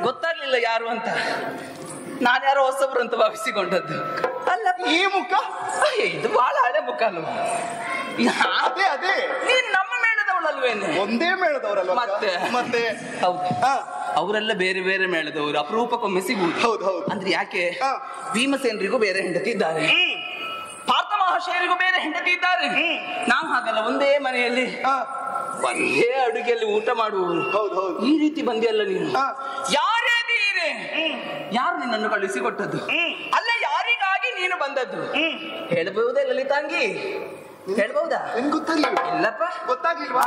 ಗೊತ್ತಾಗ್ಲಿಲ್ಲ ಯಾರು ಅಂತ. ನಾನ್ಯಾರೋ ಹೊಸಬ್ರು ಅಂತ ಭಾವಿಸಿಕೊಂಡದ್ದು. ಅಲ್ಲ ಈ ಮುಖ ಇದು ಬಹಳ ಹಳೆ ಮುಖ ಅಲ್ವಾ? ಅದೇ ಅದೇ ನೀನ್ ನಮ್ಮ ಮೇಳದವಳಲ್ವೇನು? ಒಂದೇ ಮೇಳದವರಲ್ಲ ಮತ್ತೆ ಮತ್ತೆ ಹೌದು, ಅವರೆಲ್ಲ ಬೇರೆ ಬೇರೆ ಮೇಳದವರು, ಅಪರೂಪಕ್ಕೊಮ್ಮೆ ಸಿಗುವುದು. ಹೌದು ಹೌದು. ಅಂದ್ರೆ ಯಾಕೆ? ಭೀಮಸೇನರಿಗೂ ಬೇರೆ ಹೆಂಡತಿ ಇದ್ದಾರೆ, ಪಾರ್ಥ ಮಹಾಶಯರಿಗೂ ಬೇರೆ ಹೆಂಡತಿ ಇದ್ದಾರೆ. ನಾವು ಹಾಗಲ್ಲ, ಒಂದೇ ಮನೆಯಲ್ಲಿ ಒಂದೇ ಅಡುಗೆಯಲ್ಲಿ ಊಟ ಮಾಡುವವರು. ಹೌದು ಹೌದು. ಈ ರೀತಿ ಬಂದಿಯಲ್ಲ ನೀನು. ಯಾರೇ ನೀರೇ, ಯಾರು ನಿನ್ನನ್ನು ಕಳಿಸಿಕೊಟ್ಟದ್ದು? ಅಲ್ಲ, ಯಾರಿಗಾಗಿ ನೀನು ಬಂದದ್ದು ಹೇಳಬಹುದೇ ಲಲಿತಾಂಗಿ? ಹೇಳ್ಬಹುದಾ? ಗೊತ್ತಾಗ್ಲಿಲ್ಲ. ಇಲ್ಲಪ್ಪ, ಗೊತ್ತಾಗ್ಲಿಲ್ವಾ?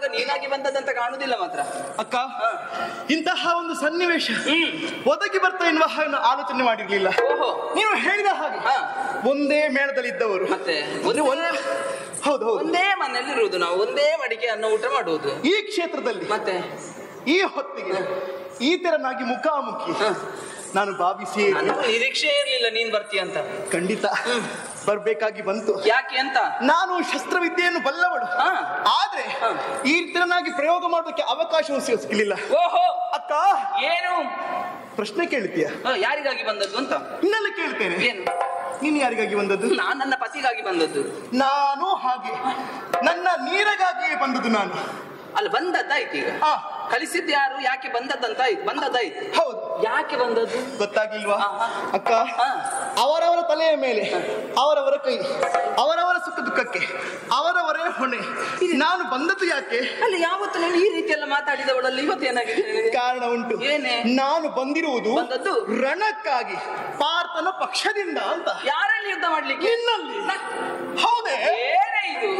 ನೋಡುವಾಗ ನೀನಾಗಿ ಬಂದದಂತ ಕಾಣುದಿಲ್ಲ ಮಾತ್ರ. ಅಕ್ಕ, ಇಂತಹ ಒಂದು ಸನ್ನಿವೇಶ ಒದಗಿ ಬರ್ತಾ ಎನ್ನುವ ಆಲೋಚನೆ ಮಾಡಿರ್ಲಿಲ್ಲ. ನೀವು ಹೇಳಿದ ಹಾಗೆ ಒಂದೇ ಮೇಳದಲ್ಲಿ ಇದ್ದವರು, ಮತ್ತೆ ಹೌದು ಒಂದೇ ಮನೆಯಲ್ಲಿ ಇರುವುದು, ನಾವು ಒಂದೇ ಮಡಿಕೆ ಅನ್ನ ಊಟ ಮಾಡುವುದು ಈ ಕ್ಷೇತ್ರದಲ್ಲಿ. ಮತ್ತೆ ಈ ಹೊತ್ತಿಗೆ ಈ ತೆರನಾಗಿ ಮುಖಾಮುಖಿ ನಾನು ಭಾವಿಸಿ ನಿರೀಕ್ಷೆ ಇರ್ಲಿಲ್ಲ ನೀನ್ ಬರ್ತೀಯ ಅಂತ. ಖಂಡಿತ ಬರ್ಬೇಕಾಗಿ ಬಂತು. ಯಾಕೆ ಅಂತ? ನಾನು ಶಸ್ತ್ರವಿದ್ಯೆಯನ್ನು ಬಲ್ಲವಳು, ಆದ್ರೆ ಈ ತೆರನಾಗಿ ಪ್ರಯೋಗ ಮಾಡೋದಕ್ಕೆ ಅವಕಾಶವೂ ಸಿಗಲಿಲ್ಲ. ಓಹೋ ಅಕ್ಕ, ಏನು ಪ್ರಶ್ನೆ ಕೇಳ್ತೀಯ? ಯಾರಿಗಾಗಿ ಬಂದದ್ದು ಅಂತ ಇನ್ನೆಲ್ಲ ಕೇಳ್ತೇನೆ. ಏನು? ನೀನು ಯಾರಿಗಾಗಿ ಬಂದದ್ದು? ನಾನು ನನ್ನ ಪತಿಗಾಗಿ ಬಂದದ್ದು. ನಾನು ಹಾಗೆ ನನ್ನ ನೀರಿಗಾಗಿಯೇ ಬಂದದ್ದು. ನಾನು ಅಲ್ಲಿ ಬಂದದ್ದಾಯ್ತು. ಈಗ ಕಲಿಸಿದ್ದು ಯಾರು, ಯಾಕೆ ಬಂದದ್ದಂತಾಯ್ತು, ಬಂದದ್ದಾಯ್ತು. ಹೌದು, ಯಾಕೆ ಬಂದದ್ದು ಗೊತ್ತಾಗಿಲ್ವಾ ಅಕ್ಕ? ಅವರವರ ತಲೆಯ ಮೇಲೆ ಅವರವರ ಕೈ, ಅವರವರ ಸುಖ ದುಃಖಕ್ಕೆ ಅವರವರೇ ಹೊಣೆ. ನಾನು ಬಂದದ್ದು ಯಾಕೆ? ಅಲ್ಲಿ ಯಾವತ್ತು ನೀನು ಈ ರೀತಿ ಎಲ್ಲ ಮಾತಾಡಿದವಳಲ್ಲಿ ಇವತ್ತೇನಾಗಿದೆ? ಕಾರಣ ಉಂಟು. ಏನೇ? ನಾನು ಬಂದಿರುವುದು ಬಂದದ್ದು ರಣಕ್ಕಾಗಿ, ಪಾರ್ಥನ ಪಕ್ಷದಿಂದ ಅಂತ. ಯಾರಲ್ಲಿ ಯುದ್ಧ ಮಾಡ್ಲಿಕ್ಕೆ? ನಿನ್ನಲ್ಲಿ. ಹೌದೇ? ಏನೇ ಇದು?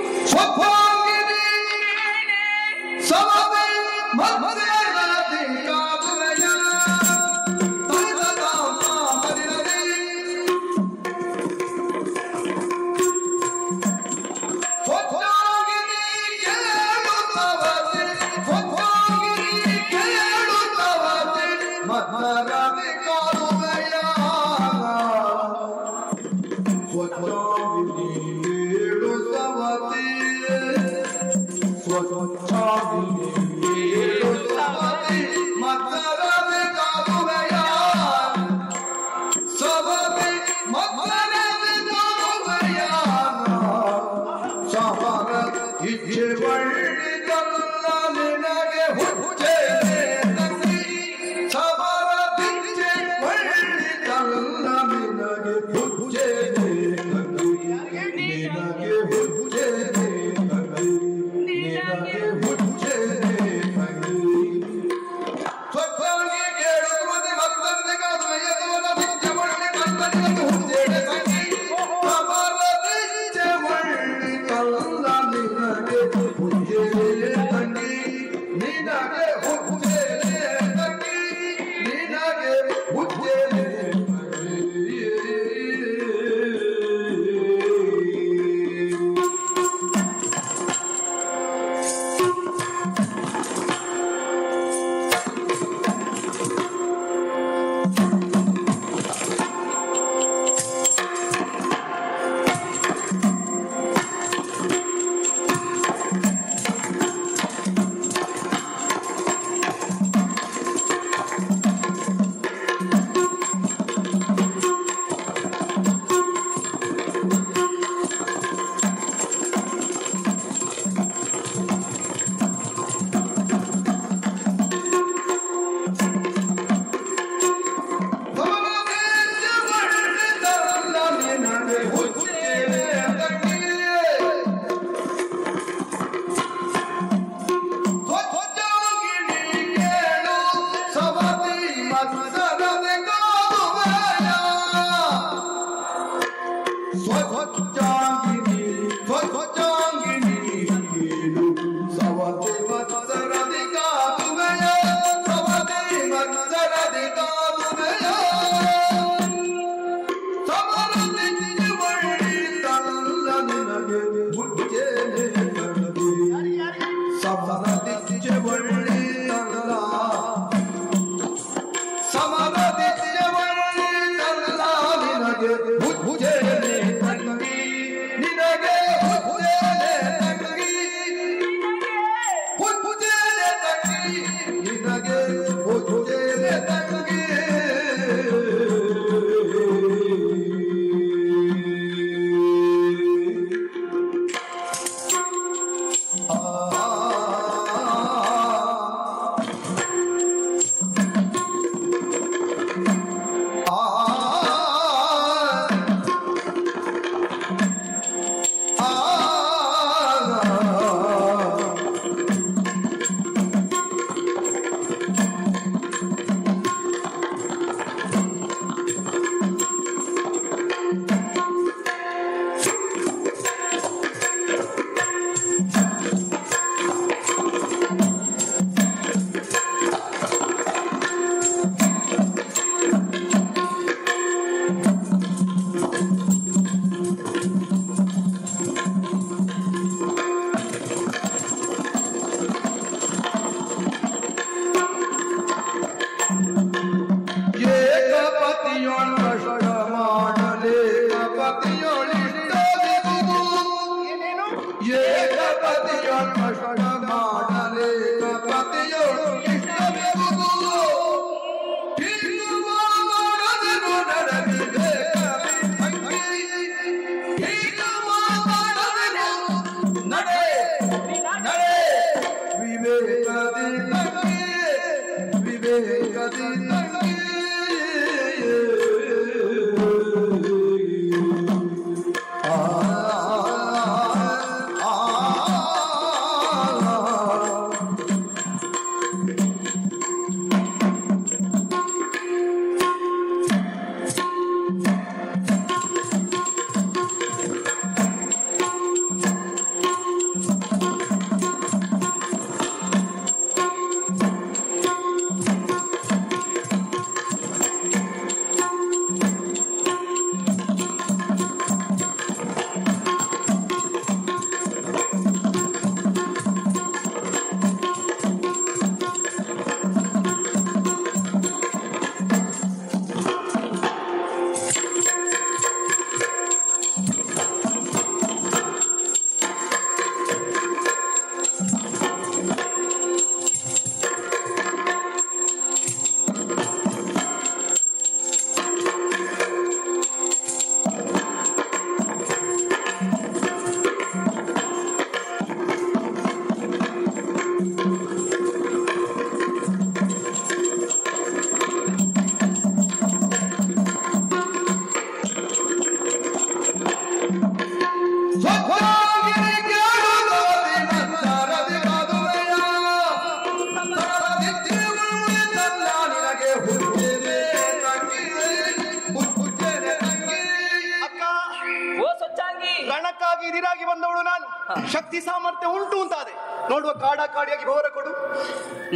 ಶಕ್ತಿ ಸಾಮರ್ಥ್ಯ ಉಂಟು ಅಂತಾದೆ ನೋಡುವ ಕಾಡಿಯಾಗಿ ಘೋರ ಕೊಡು.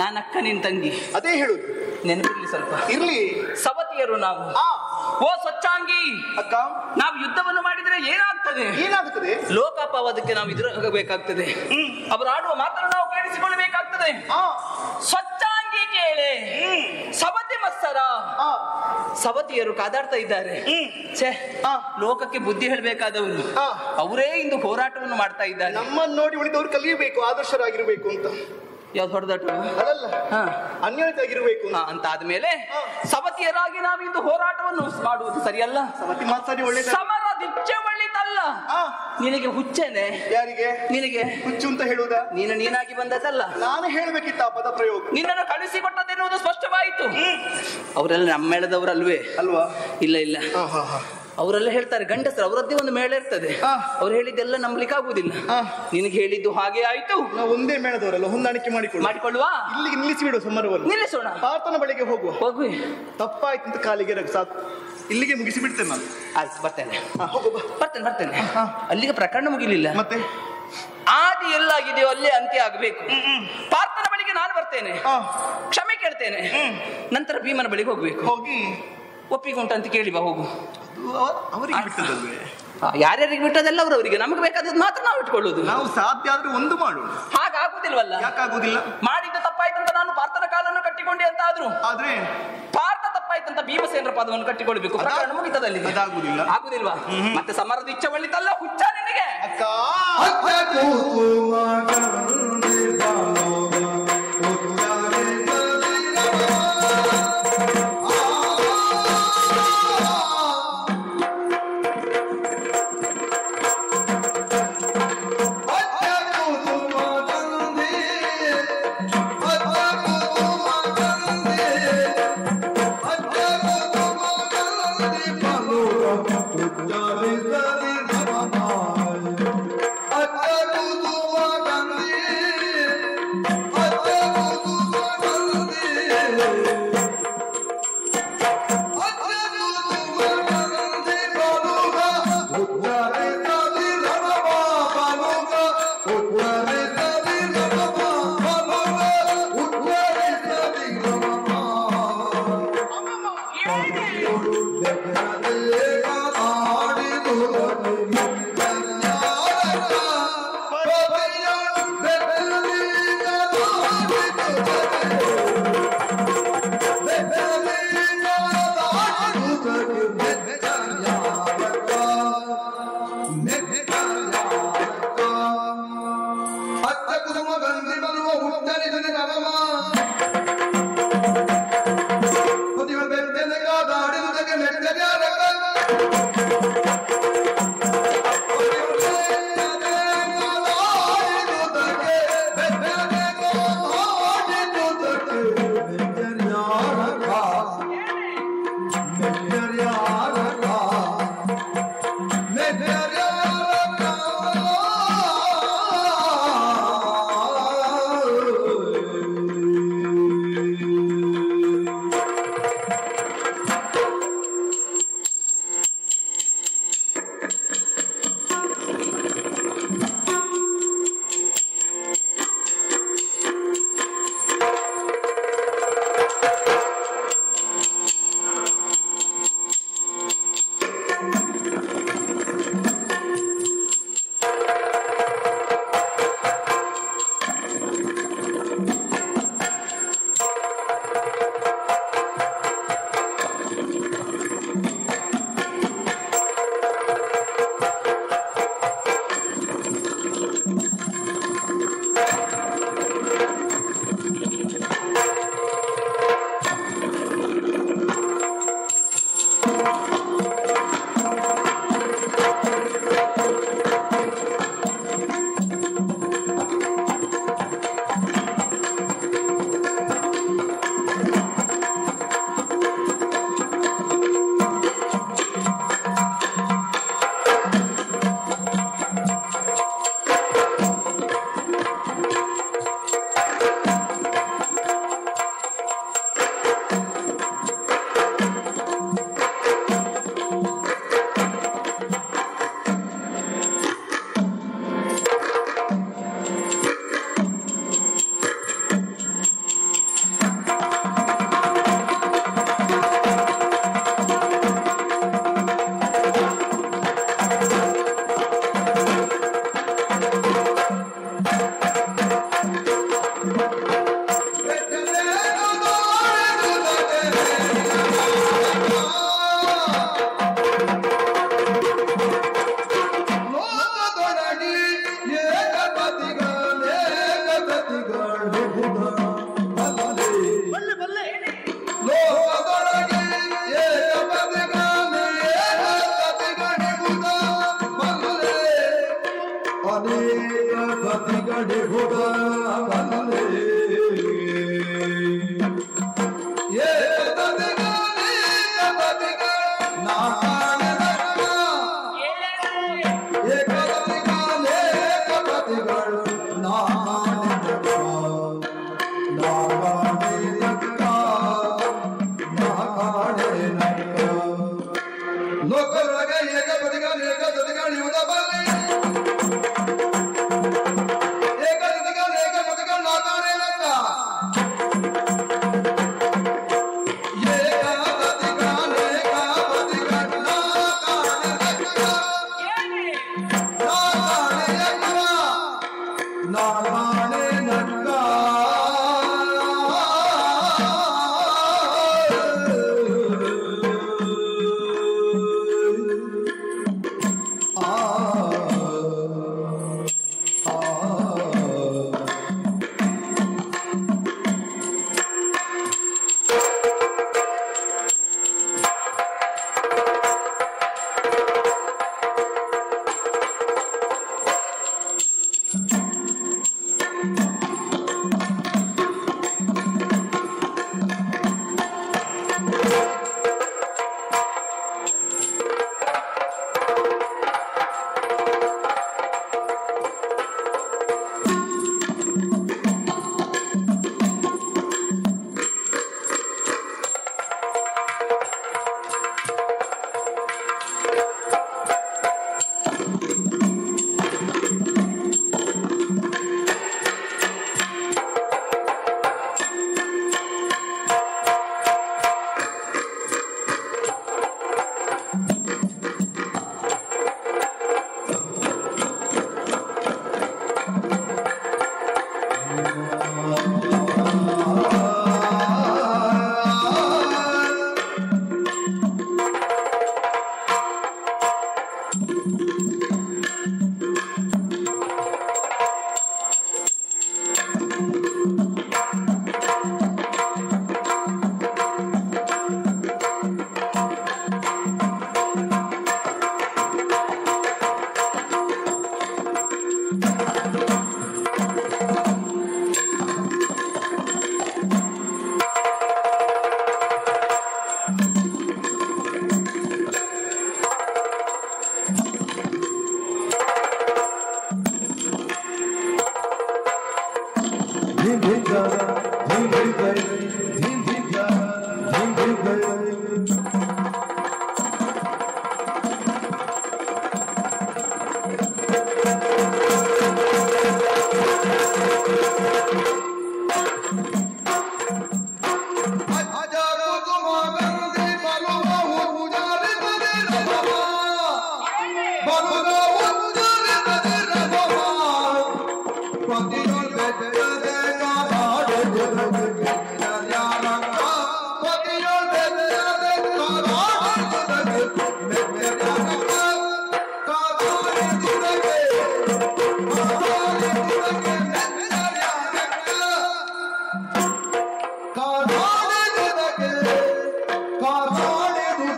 ನಾನಕ್ಕ ನಿನ್ ತಂಗಿ, ಅದೇ ಹೇಳುದು. ನೆನಪಿರ್ಲಿ ಸ್ವಲ್ಪ. ಇರ್ಲಿ. ಸವತಿಯರು ನಾವು. ಓ ಸ್ವಚ್ಛಾಂಗಿ ಅಕ್ಕ, ನಾವು ಯುದ್ಧವನ್ನು ಮಾಡಿದ್ರೆ ಏನಾಗುತ್ತದೆ? ಲೋಕಾಪವಾದಕ್ಕೆ ನಾವು ಎದುರಾಗಬೇಕಾಗ್ತದೆ. ಅವರು ಆಡುವ ಮಾತನ್ನು ನಾವು ಕೇಳಿಸಿಕೊಳ್ಳಬೇಕಾಗ್ತದೆ. ಸ್ವಚ್ಛಾಂಗಿ ಕೇಳೆ, ಸವತಿ ಮತ್ಸರ. ಸವತಿಯರು ಕಾದಾಡ್ತಾ ಇದ್ದಾರೆ. ಲೋಕಕ್ಕೆ ಬುದ್ಧಿ ಹೇಳಬೇಕಾದವರು ಅವರೇ ಇಂದು ಹೋರಾಟವನ್ನು ಮಾಡ್ತಾ ಇದ್ದಾರೆ. ನಮ್ಮನ್ನು ನೋಡಿ ಉಳಿದವರು ಕಲಿಯಬೇಕು, ಆದರ್ಶರಾಗಿರ್ಬೇಕು ಅಂತ. ಯಾವ್ದು ಹೊಡೆದಾಟ ಅದಲ್ಲ, ಅನ್ಯೋನ್ಯತೆಯಾಗಿರ್ಬೇಕು ಅಂತ ಆದ್ಮೇಲೆ ಸವತಿಯರಾಗಿ ನಾವಿಂದು ಹೋರಾಟವನ್ನು ಮಾಡುವುದು ಸರಿಯಲ್ಲ. ಸವತಿ ಮಾತಾಡಿ ಒಳ್ಳೆ ಸಮರ ದಿಚ್ಚೆ ಒಳ್ಳಿತಲ್ಲ. ನಿನಗೆ ಹುಚ್ಚೇನೆ? ಯಾರಿಗೆ? ನಿನಗೆ ಹುಚ್ಚು ಅಂತ ಹೇಳುವುದಾ? ನೀನಾಗಿ ಬಂದದಲ್ಲ, ನಾನು ಹೇಳಬೇಕಿತ್ತ ಪದ ಪ್ರಯೋಗ. ನಿನ್ನನ್ನು ಕಳಿಸಿಕೊಟ್ಟದೆನ್ನುವುದು ಸ್ಪಷ್ಟವಾಯಿತು. ಅವರೆಲ್ಲ ನಮ್ಮ ಮೇಳದವರಲ್ವೇ? ಅಲ್ವಾ? ಇಲ್ಲ ಇಲ್ಲ, ಅವರೆಲ್ಲ ಹೇಳ್ತಾರೆ ಗಂಡಸರು, ಅವರದ್ದೇ ಒಂದು ಮೇಳ ಇರ್ತದೆ. ಅವ್ರು ಹೇಳಿದ್ದೆಲ್ಲ ನಂಬಲಿಕ್ಕೆ ಆಗುದಿಲ್ಲ. ನಿನಗೆ ಹೇಳಿದ್ದು ಹಾಗೆ ಆಯ್ತು. ನಾವು ಒಂದೇ ಮೇಳದವರಲ್ಲ, ಹೊಂದಾಣಿಕೆ ಮಾಡಿಕೊಳ್ಳುವ. ಇಲ್ಲಿಗೆ ನಿಲ್ಲಿಸಿ ಬಿಡು ಸಮರವನ್ನು. ನಿಲ್ಲಿಸೋಣ, ಪಾರ್ಥನ ಬಳಿಗೆ ಹೋಗುವ. ತಪ್ಪಾಯ್ತು ಅಂತ ಕಾಲಿಗೆ ಸಾಕು, ಇಲ್ಲಿಗೆ ಮುಗಿಸಿ ಬಿಡ್ತೇನೆ ನಾನು. ಆಯ್ತು, ಬರ್ತೇನೆ. ಬರ್ತೇನೆ. ಅಲ್ಲಿಗೆ ಪ್ರಕರಣ ಮುಗಿಲಿಲ್ಲ. ಮತ್ತೆ ಆದಿ ಎಲ್ಲಾಗಿದೆಯೋ ಅಲ್ಲೇ ಅಂತ್ಯ ಆಗಬೇಕು. ಪಾರ್ಥನ ಬಳಿಗೆ ನಾನು ಬರ್ತೇನೆ, ಕ್ಷಮೆ ಕೇಳ್ತೇನೆ. ನಂತರ ಭೀಮನ ಬಳಿಗೆ ಹೋಗ್ಬೇಕು. ಹೋಗಿ ಒಪ್ಪಿಕೊಂಡ ಅಂತ ಕೇಳಿ ಬಾ, ಹೋಗು. ಅವರಿಗೆ ಬಿಟ್ಟದಲ್ವೇ? ಯಾರ್ಯಾರಿಗೆ ಬಿಟ್ಟದೆಲ್ಲ ಅವರವರಿಗೆ, ನಮಗೆ ಬೇಕಾದದ್ದು ಮಾತ್ರ ನಾವು ಇಟ್ಕೊಳ್ಳುದು. ನಾವು ಸಾಧ್ಯ ಆದ್ರೆ ಒಂದು ಮಾಡೋಣ. ಹಾಗಾಗುದಿಲ್ವಲ್ಲ? ಯಾಕಾಗುದಿಲ್ಲ? ಮಾಡಿದ್ದು ತಪ್ಪಾಯ್ತಂತ ನಾನು ಪಾರ್ಥನ ಕಾಲನ್ನು ಕಟ್ಟಿಕೊಂಡೆ ಅಂತ ಆದ್ರೆ ಪಾರ್ಥ ತಪ್ಪಾಯ್ತಂತ ಭೀಮಸೇನರ ಪಾದವನ್ನು ಕಟ್ಟಿಕೊಳ್ಬೇಕು. ಪ್ರಕರಣ ಮುಗಿತದಲ್ಲಿ. ಅದಾಗುದಿಲ್ಲ. ಆಗುದಿಲ್ವಾ? ಮತ್ತೆ ಸಮರದ ಇಚ್ಛೆ ಒಳ್ಳಿತಲ್ಲ, ಹುಚ್ಚ ನಿನಗೆ.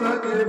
ಕಾಪಾಡಿದುದಕ್ಕೆ